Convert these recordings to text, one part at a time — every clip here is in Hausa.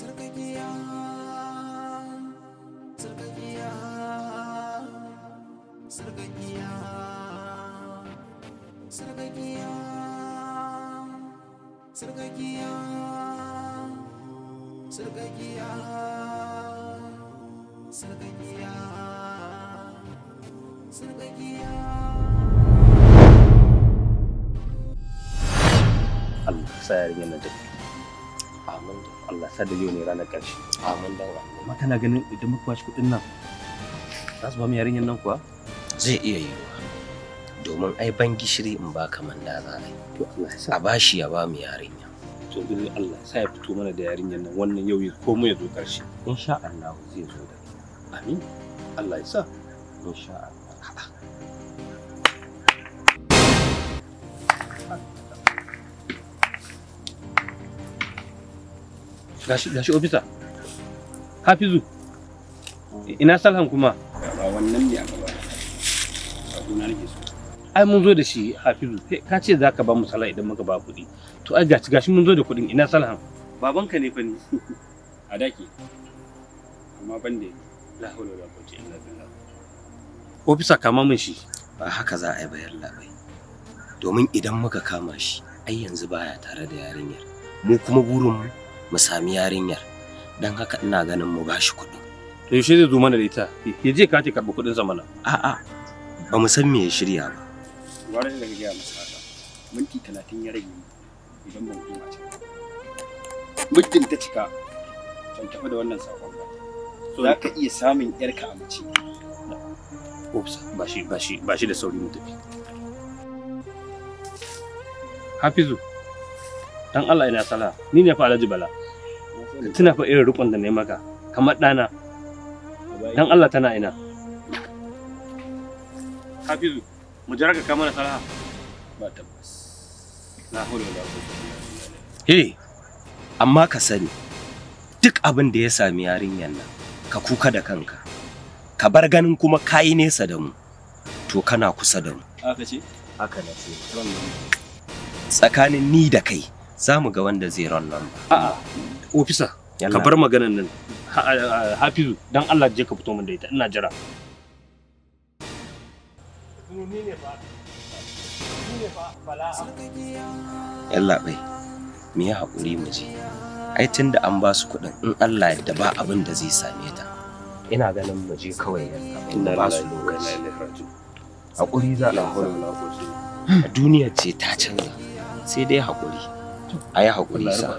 Sarkakiya, Sarkakiya, Sarkakiya, Sarkakiya, Sarkakiya, Sarkakiya, Sarkakiya, Sarkakiya. Allah sa yarinyar nan tafi. Amin. Allah sa da yau ne ranar ƙarshe. Amin dan Allah. Amma kana ganin idan muka bashi kuɗin nan za su ba mu yarinyar nan kuwa? Zai iya yiwuwa. Domin ai ban gishiri in ba kaman da za a yi. To Allah ya sa. A bashi ya ba mu yarinya. To bin Allah sa ya fito mana da yarinyar nan wannan yau komai ya zo ƙarshe. Insha Allah zai zo da. Amin. Allah ya sa. Insha Allah. Gashi ofisa. Hafizu. Ina Salhan kuma? Ba wannan ne a gaba. Ba gona nake so. Ai mun zo da shi Hafizu. Ka ce zaka ba mu Salhan idan muka ba kuɗi. To ai gashi mun zo da kuɗin. Ina Salhan? Babanka ne fa ni. A dake. Amma ban da la hawla wala quwwata illa billah. Ofisa kama min shi. Ba haka za a yi bayar labai. Domin idan muka kama shi, ai yanzu baya tare da yarinyar. Mu kuma burin mu sami yarinyar. Dan haka ina ganin mu bashi kuɗi. To yaushe zai zo mana da ita? Ya je ka karɓi kuɗin sa mana. A'a. Ba mu san me ya shirya ba. Gwara da ga masa haka. Minti 30 ya rage idan ban koma can. Muddin ta cika. Ban tafi da wannan sakon ba. So za ka iya samun yarka a mace. Ops, ba shi da sauri mu tafi. Hafizu. Dan Allah ina sala. Ni ne fa Alhaji Bala. Tuna fa irin rukun da ne maka kamar dana. Dan Allah tana ina. Hafizu, mu jira ka kama na sala. Ba tabbas. Na hore da ku. Hey, amma ka sani duk abin da ya sami yarinyar nan ka kuka da kanka. Ka bar ganin kuma kayi nesa da mu. To kana kusa da mu. Haka ce? Haka na ce. Tsakanin ni da kai za mu ga wanda zai ran nan ba. A'a, ofisa, ka bar maganan nan. Hafizu, dan Allah je ka fito min da ita. Ina jira. Yalla bai. Mu yi haƙuri mu je. Ai tunda an ba su kuɗin in Allah ya ba abin da zai same ta. Ina ganin mu je kawai yalla ba su lokaci. Haƙuri za a duniyar ce ta canza. Sai dai haƙuri. A yi haƙuri sa.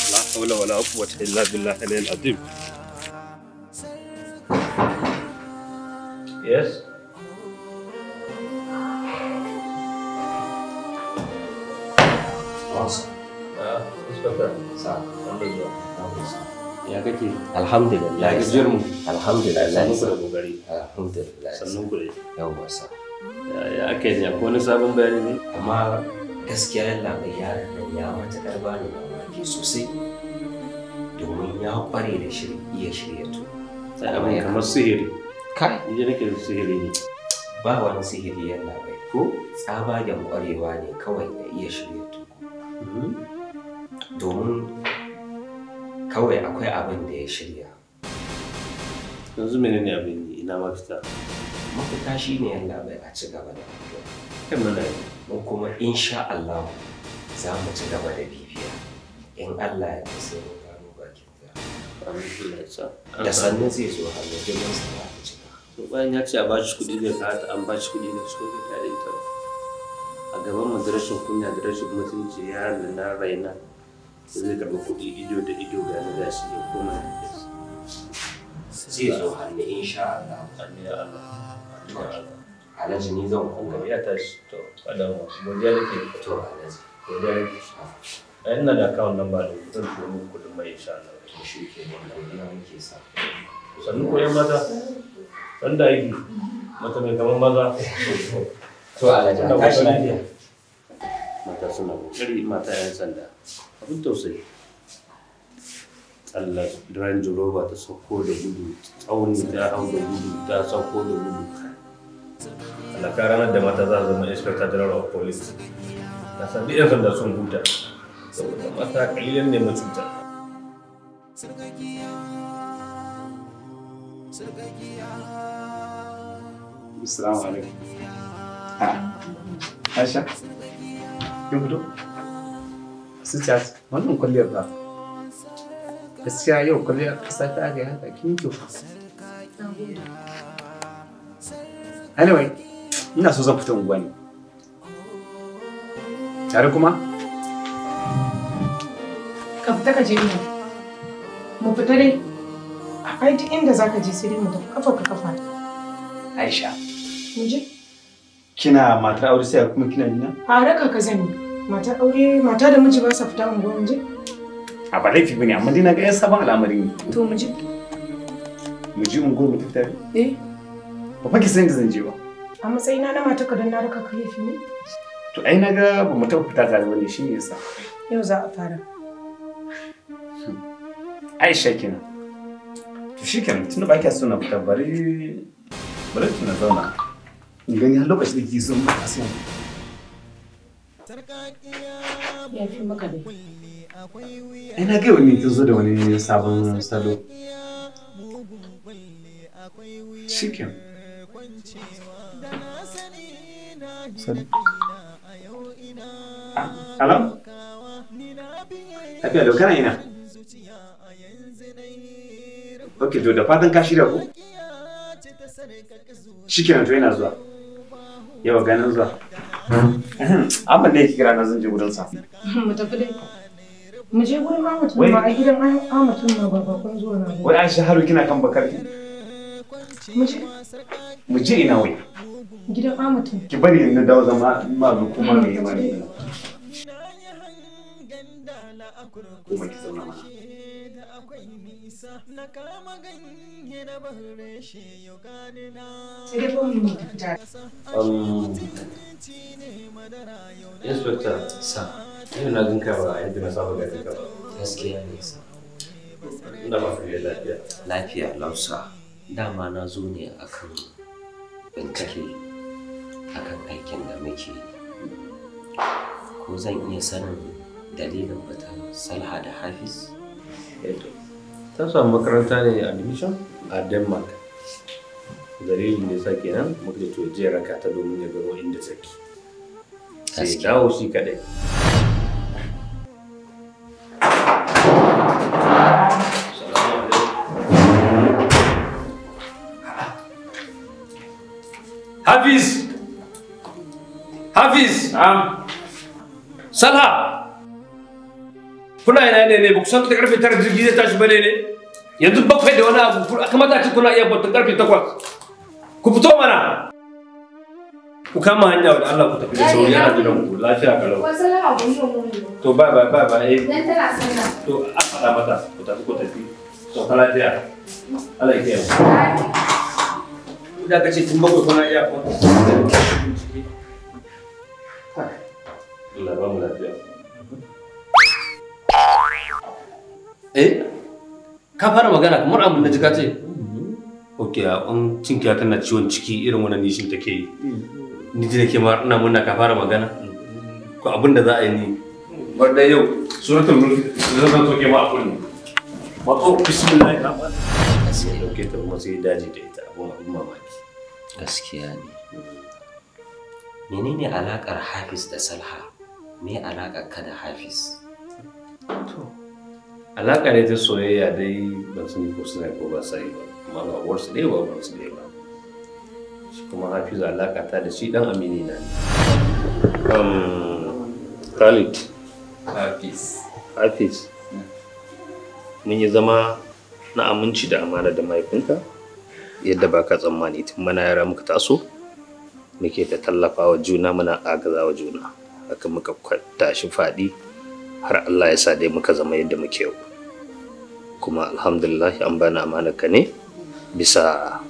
La hawla wala quwwata illa billahi al-aliyyil azim. Yes. Ya kake? Alhamdulillah. Ya gajiyar mu? Alhamdulillah. Sannu ku da kokari. Alhamdulillah. Sannu ku da. Yawwa sa. Ya ake ne? Akwai wani sabon bayani ne? Amma gaskiya yalla bai yaran nan ya matuƙar bani mamaki sosai. Domin ya ƙware da iya shirya to. Sai abin kamar sihiri. Kai. Ni nake sihiri ne. Ba wani sihiri yalla bai. Ko tsabagen ƙwarewa ne kawai da iya shirya to. Domin kawai akwai abin da ya shirya. Yanzu menene abin yi? Ina mafita? Mafita shi ne yalla bai a ci gaba da addu'a. Kan mana yi. Mu kuma insha Allah za mu ci gaba da bibiya. In Allah ya sai mu gano bakin ta. Da sannan zai zo hannu girman sa ta cika. Bayan ya ce a bashi kuɗi zai kata an bashi kuɗi da so da tare ita. A gaban mu da rashin kunya da rashin mutunci ya na raina. Zai karɓi kuɗi ido da ido ga na gashi ya koma da shi. Zai zo hannu insha Allah. Amin ya Allah. Alhaji ni zan kuma ya tashi to kada mu godiya nake to Alhaji. Godiya nake. Ina da account number da zan turo muku kuɗin mai insha Allah. To shi ke nan godiya muke sa. Sannu ko yan mata. Dan da yi mata mai kaman maza. To Alhaji tashi lafiya. Mata suna kokari mata yan sanda. Abin tausayi. Allah Range Rover ta sauko da gudu, tsauni ta hau da gudu, ta sauko da gudu. Allah ka ranar da mata za su zama inspector general of police. Na san duk 'yan sanda sun huta. Saboda mata kalilan ne macuta. Assalamu alaikum. Aisha. Kin fito? Sisters, wannan kwalliyar ba. Gaskiya yau kwalliyar kasa ta ga haka kin kyau. Anyway, ina so zan fita unguwa ne. Tare kuma? Ka fita ka je ina. Mu fita dai. Ai duk inda zaka je sai dai mu tafi kafa ka kafa. Aisha. Mu je. Kina matar aure sai kuma kina nina? A raka ka zani. Matar aure, mata da miji ba sa fita unguwa mu je. A ba laifi bane amma dai na ga yan sabon al'amari ne. To mu je. Mu je unguwa mu tafi tare? Eh. Ba fa ki san da zan je ba. A matsayina na mata ka dan na raka ka laifi ne. To ai na ga ba mu taɓa fita tare bane shi ne yasa. Yau za a fara. Aisha kenan. To shi kenan tunda ba kya so na fita bari ki na zauna. In gani har lokacin da kike so mu fita sai. Ya fi maka dai. Ai na ga wani kin zo da wani sabon salo. Shi kenan. Hello? Lafiya lau kana ina? Ok, to da fatan ka shirya ko? Shikenan to yana zuwa. Yawa ganin zuwa. Abin da yake kira na zan je gurin sa. Mu tafi dai. Mu je gurin Ahmad ma a gidan Ahmad ma ba bakon zuwa na. Wai Aisha Haru kina kan bakarki? Mu je. Mu je ina wai? Gidan Ahmad. Ki bari na dawo zama ma kuma me mani. Kuma ki zauna mana. Sai dai fa mu fita. Inspector, sa. Yau na ganka ba yadda na saba ganin ka ba. Gaskiya ne sa. Ina ba fiye lafiya. Lafiya lausa. Dama na zo ne akan bincike akan aikin da muke yi. Ko zan iya sanin dalilin fitan Salha da Hafiz? Ta samu makaranta ne a admission a Denmark. Dalilin da yasa kenan muka ce to je raka ta domin ya gano inda take. Sai dawo shi kadai. Hafiz! Hafiz! Salha! Kuna ina ne ba ku san karfe 9 jirgi zai tashi bane ne? Yanzu bakwai da wani abu kamata ce kuna iya bata karfe 8. Ku fito mana! Ku kama hanya wa Allah ku tafi da sauri ana jiran ku lafiya kalau. To ba eh. Dan tana sanna. To a faɗa mata ku tafi. To ka lafiya. Allah ya kiyaye. Da ka ce tun bakwai kuna iya ko. Allah ba mu lafiya. Ka fara magana kamar abin da jika ce. Ok, an cinkiya tana ciwon ciki irin wannan nishin take yi. Ni ji nake ma ina murna ka fara magana. Ko abin da za a yi ni. Wanda yau suratul mulk zan soke ma a kullu. Wato bismillahir rahmanir rahim. Sai dauke ta kuma sai daji da ita abun mamaki. Gaskiya ne. Menene alakar Hafiz da Salha? Me alakar ka da Hafiz? To, alaka ne ta soyayya dai ban sani ko suna ko ba sai ba. Amma ba uwarsu dai ba uwarsu dai ba. Shi kuma Hafiz alaka ta da shi dan amini na ne. Khalid. Hafiz. Mun yi zama na aminci da amana da mahaifinka. Yadda ba ka tsammani tun mana yara muka taso muke ta tallafa wa juna muna agaza wa juna haka muka tashi faɗi har Allah ya sa dai muka zama yadda muke yau kuma alhamdulillah an bani amanarka ne bisa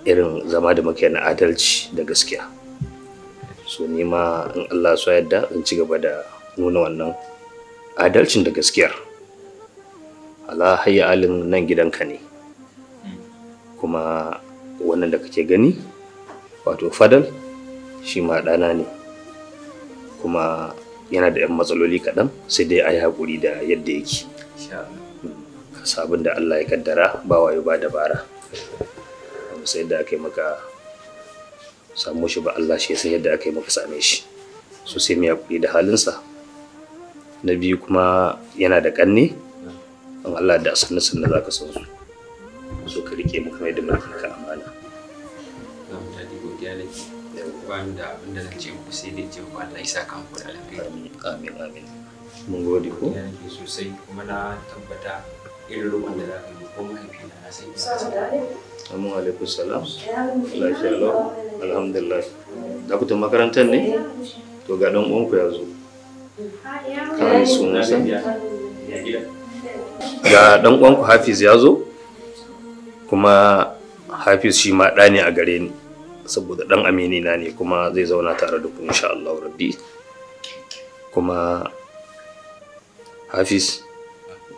irin zama da muke na adalci da gaskiya so ni ma in Allah so yadda in ci gaba da nuna wannan adalcin da gaskiyar ala hayya alin nan gidanka ne kuma wannan da kake gani wato Fadal shi ma ɗana ne, kuma yana da 'yan matsaloli kaɗan, sai dai a yi haƙuri da yadda yake. Sabon da Allah ya kaddara ba wayo ba dabara, sai yadda aka yi maka samu shi ba, Allah shi ya san yadda aka yi maka same shi, so sai mu haƙuri da halinsa. Na biyu kuma yana da ƙanne, an Allah da sannu sannu za ka san su, so ka rike mu kamar yadda muke ka amana. Ba ni da abin da zan ce muku sai dai ce muku Allah ya saka muku da alheri. Amin amin. Mun gode ko? Ya nake sosai kuma na tabbata irin roƙon da za ka yi ko mahaifina na san ya. Assalamu alaikum salam. Lafiya lau. Alhamdulillah. Da ku ta makarantar ne? To ga dan uwanku ya zo. Kan sunansa. Ga dan uwanku Hafiz ya zo. Kuma Hafiz shi ma ɗa ne a gare ni. Saboda ɗan amini na ne kuma zai zauna tare da ku insha Allah rabbi. Kuma Hafiz,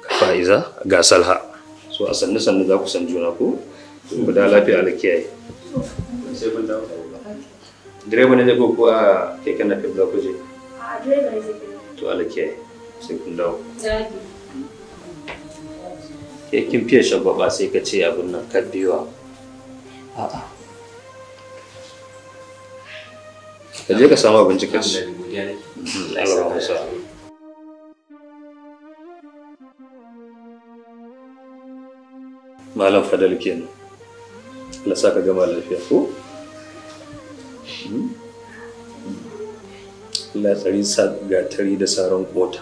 Fa'iza, ga Salha, so a sannu sannu za ku san juna ko ku da lafiya ala kiyaye. Sai kun dawo. Direba ne zai ko a keken napep za ku je? A direba ne zai. To ala kiyaye sai kun dawo. Kin fiye shagwaba sai ka ce abin nan ka biyuwa. A'a. Ka je ka samu abinci ka ci. Allah ya sa. Malam Fadal kenan. Allah sa ka gama lafiya ko? Allah ya tsari gatari da saran kota.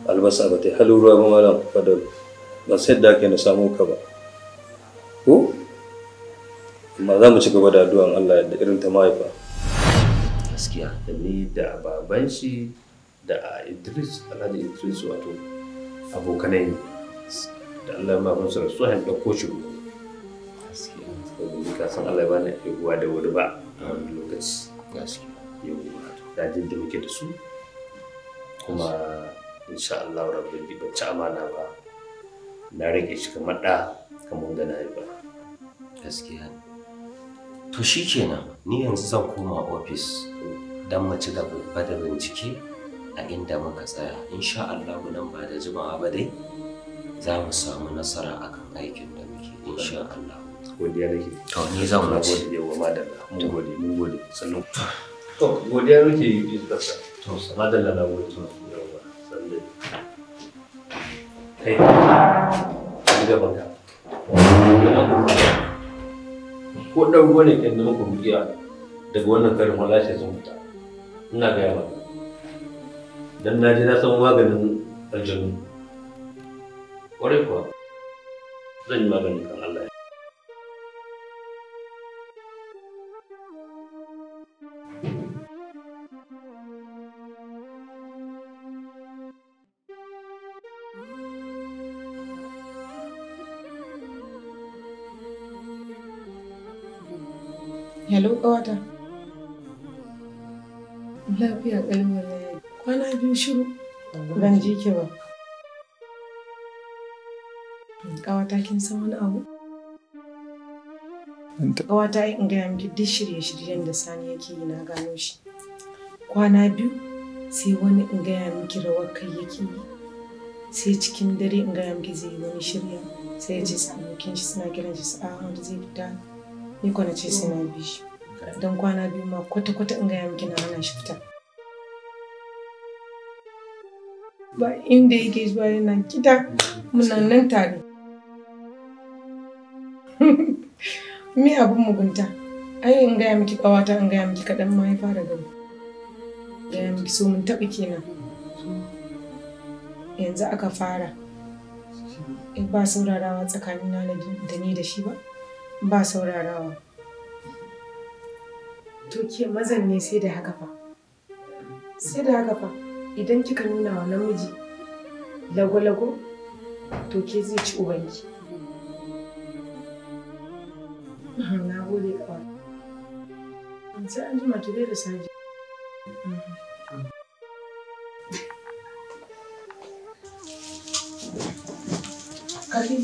Albasa ba ta yi halin ruwa ba Malam Fadal. Ba sai da ake na samu ka ba. Ko? Amma za mu ci gaba da addu'an Allah da irin ta mahaifa. Gaskiya da ni da baban shi da Idris, Alhaji Idris wato abokanai ne. Da Allah ma ban su rasu han dauko shi ruwa. Gaskiya saboda ka san Allah ba na haihuwa da wuri ba a wani lokaci. Gaskiya yau da jin da muke da su kuma insha Allah rabbi ban ci amana ba. Na rage shi kamar da kamar da na haifa. Gaskiya. To shi kenan, ni yanzu zan koma ofis don mu ci gaba da bincike a inda muka tsaya. Insha Allah nan ba da jimawa ba dai za mu samu nasara akan aikin da muke insha Allah. Godiya nake. To ni zan wuce. Gode yawa madalla. Mun gode. Sannu. To godiya nake yi da sa. To madalla na gode to yawa. Sannu. Kai. Ni gaban ka. Ko ɗan ruwa ne kan da muka bugiya daga wannan karin wallahi sun fita. Ina gaya ba. Dan na je na san maganin aljanu. Ƙwarai kuwa zan yi magani kan Allah. Hello ƙawata. Lafiya ƙalmar ya kwana biyu shiru ban ji ki ba. Ƙawata kin san wani abu? Ƙawata in gaya miki duk shirye-shiryen da Sani yake yi na gano shi. Kwana biyu sai wani in gaya miki rawar kai yake yi. Sai cikin dare in gaya miki zai yi wani shirya. Sai ya ce su abokin shi suna kiran shi su Ahmad zai fita. Ni kwana ce sai na bi shi. Don kwana biyu ma kwata-kwata in gaya miki na hana shi fita. Ba inda yake zuwa yana gida muna nan tare. Me abin mugunta? Ai in gaya miki ƙawata in gaya miki kaɗan ma ya fara gaba. Gaya miki so mun taɓa kenan. Yanzu aka fara. In ba saurarawa tsakanina da ni da shi ba? Ba saurarawa. To ke mazan ne sai da haka fa. Sai da haka fa. Idan kika nuna wa namiji lago-lago, to ke zai ci ubanki. Na gode kawai. Sai an jima ki da saji. Karfi.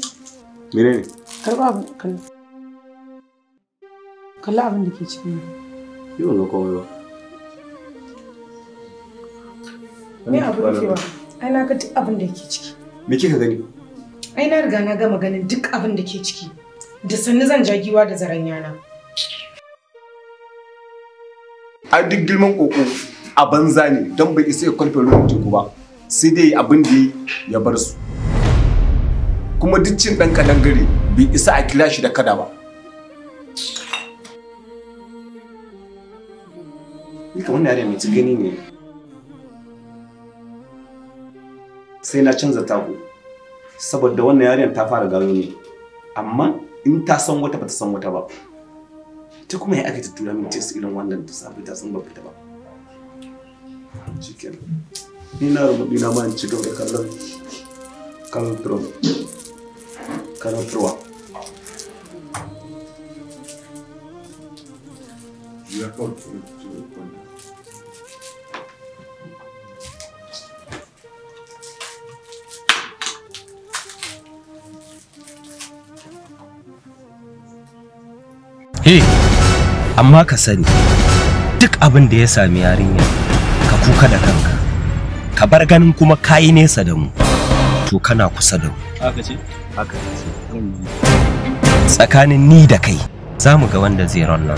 Mene ne? Karba abu kalli. Kalla abin da ke cikin nan. Yi wanga komai ba. Me abu rufewa? Ai na ga duk abin da ke ciki. Me kika gani? Ai na riga na gama ganin duk abin da ke ciki. Da sannu zan jagiwa da zaren yana. A duk girman koko a banza ne don bai isa ya kwalfe ruwan teku ba. Sai dai abin da ya bar su. Kuma duk cin ɗan kadangare bai isa a kira shi da kada ba. Ni ka wannan yare mai ci gani ne. Sai na canza taku. Saboda wannan yaren ta fara gano ne. Amma in ta san wata ba ta san wata ba. Ta kuma ya aka ta tura min test irin wannan ta sabu ta san ba fita ba. Shikenan. Ni na rubuta na ma in ci gaba da kallon turwa. Ya kawo amma ka sani duk abin da ya sami yarinya ka kuka da kanka ka bar ganin kuma kayi nesa da mu to kana kusa da mu haka ce tsakanin ni da kai za mu ga wanda zai rannan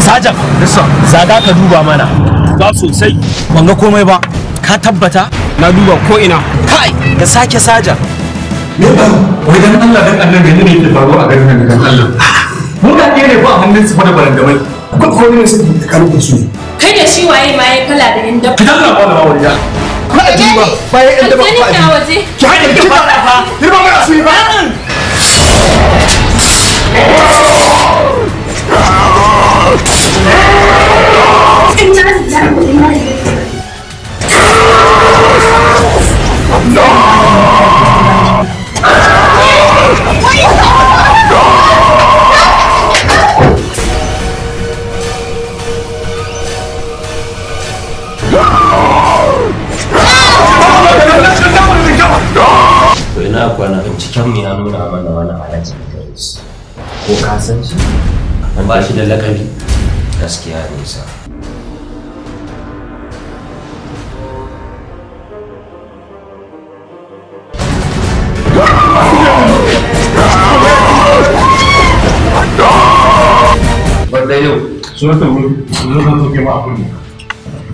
Sajan zaga ka duba mana ba sosai ban ga komai ba ka tabbata na duba ko ina kai ka sake Sajan Me ba? Wai dan Allah dan annabi ne yake faruwa a garin nan dan Allah. Mun ga ne ba a hannun su fa da barandamai. Ko ne su da karu su. Kai da shi waye ma ya kala da inda. Ki dan Allah ba wariya. Ba a ji ba. Bayan inda ba fa ji. Ki haɗe ki fara fa. Ni ba mara su ba. ina kwana binciken mu ya nuna mana wani alaji Idris ko ka san shi an ba shi da lakabi gaskiya ne sa Banda yau suratul mulk zuwa ke ma abun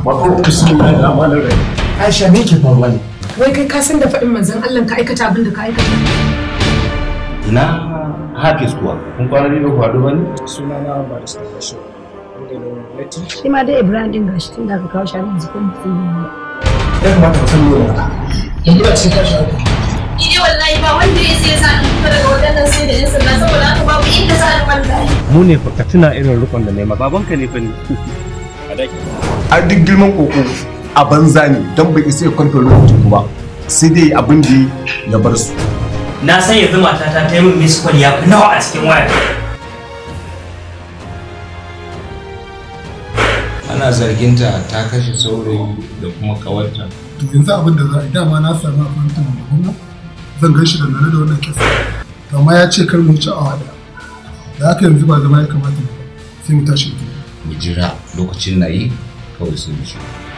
ba ko bismillahir rahmanir rahim Aisha me ke faruwa ne Wai kai ka san da faɗin manzon Allah ka aikata abin da ka aikata. ina Hafiz kuwa kun kwana ne ba kwado bane Sunana Barista Bashir. Shi ma dai Ibrahim din gashi tun da aka kawo shi yanzu kuma sai yi. ya kamata ka san lura yanzu ba sai ka shi Ni dai wallahi ba wanda ya sai sa ni fita daga wadannan sai da yan sanda saboda haka babu inda za ni wallahi. mu ne fa ka tuna irin rukun da nema babanka ne fa ni a daki a duk girman koko a banza ne don bai isa ya kwalfe ruwan teku ba sai dai abin da ya bar su. Na san yanzu matata ta yi min miss call ya fi nawa a cikin waya. Ana zarginta ta kashe saurayi da kuma kawarta. To yanzu abin da za a yi dama na samu akwantin da gwamna zan gan shi da nane da wannan kisa. To amma ya ce kar mu ci awa ɗaya. Da haka yanzu ba zama ya kamata sai mu tashi. Mu jira lokacin na yi kawai sai mu shiga.